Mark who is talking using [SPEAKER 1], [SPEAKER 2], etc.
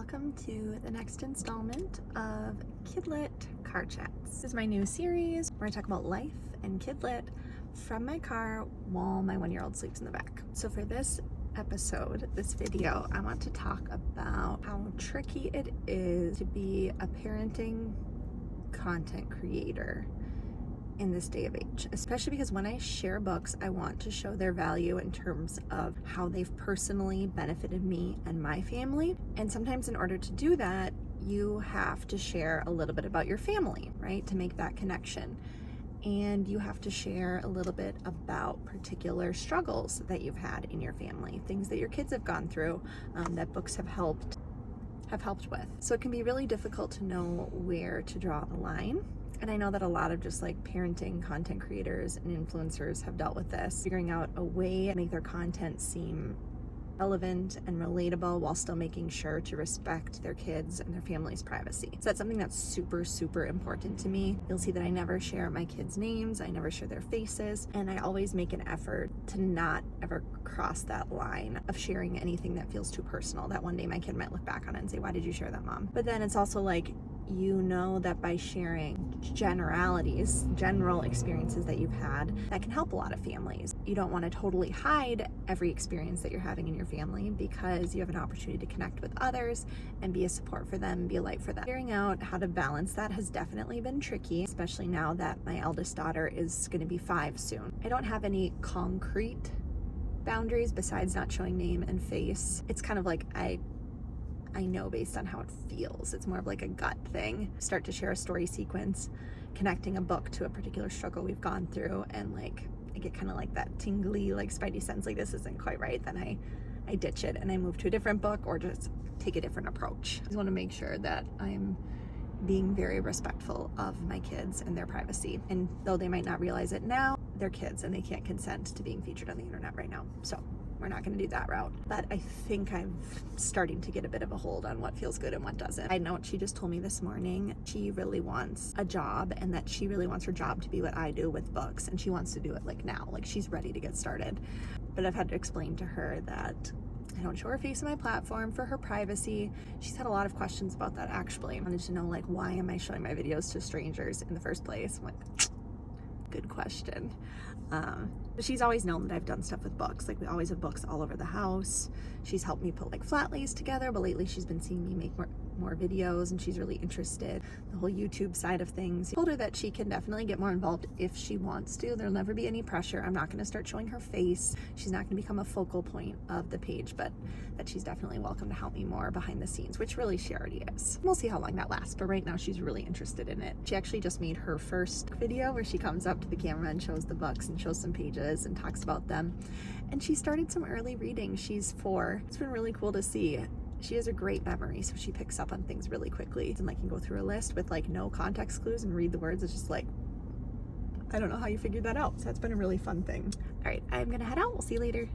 [SPEAKER 1] welcome to the next installment of Kidlit Car Chats. This is my new series where I talk about life and Kidlit from my car while my 1-year-old sleeps in the back. So for this episode, this video, I want to talk about how tricky it is to be a parenting content creator in this day of age, especially because when I share books, I want to show their value in terms of how they've personally benefited me and my family. And sometimes in order to do that, you have to share a little bit about your family, right? To make that connection. And you have to share a little bit about particular struggles that you've had in your family, things that your kids have gone through, that books have helped with. So it can be really difficult to know where to draw the line. And I know that a lot of just like parenting content creators and influencers have dealt with this, figuring out a way to make their content seem relevant and relatable while still making sure to respect their kids and their family's privacy. So that's something that's super, super important to me. You'll see that I never share my kids' names, I never share their faces, and I always make an effort to not ever cross that line of sharing anything that feels too personal, that one day my kid might look back on it and say, why did you share that, Mom? But then it's also like, you know that by sharing generalities, general experiences that you've had, that can help a lot of families. You don't want to totally hide every experience that you're having in your family because you have an opportunity to connect with others and be a support for them, be a light for them. Figuring out how to balance that has definitely been tricky, especially now that my eldest daughter is going to be 5 soon. I don't have any concrete boundaries besides not showing name and face. It's kind of like I know based on how it feels. It's more of like a gut thing. Start to share a story sequence, connecting a book to a particular struggle we've gone through, and like I get kind of like that tingly like spidey sense, like this isn't quite right, then I ditch it and I move to a different book or just take a different approach. I just want to make sure that I'm being very respectful of my kids and their privacy. And though they might not realize it now, they're kids and they can't consent to being featured on the internet right now. So we're not going to do that route. But I think I'm starting to get a bit of a hold on what feels good and what doesn't. I know what she just told me this morning. She really wants a job, and that she really wants her job to be what I do with books, and she wants to do it like now, like she's ready to get started. But I've had to explain to her that I don't show her face on my platform for her privacy. She's had a lot of questions about that actually. I wanted to know like, why am I showing my videos to strangers in the first place? I'm like, good question. She's always known that I've done stuff with books. Like we always have books all over the house. She's helped me put like flat lays together, but lately she's been seeing me make more videos, and she's really interested in the whole YouTube side of things. I told her that she can definitely get more involved if she wants to. There'll never be any pressure. I'm not going to start showing her face. She's not going to become a focal point of the page, but that she's definitely welcome to help me more behind the scenes, which really she already is. We'll see how long that lasts, but right now she's really interested in it. She actually just made her first video where she comes up to the camera and shows the books and shows some pages and talks about them. And she started some early reading. She's 4. It's been really cool to see. She has a great memory, so she picks up on things really quickly and like can go through a list with like no context clues and read the words. It's just like, I don't know how you figured that out. So that's been a really fun thing. All right, I'm gonna head out. We'll see you later.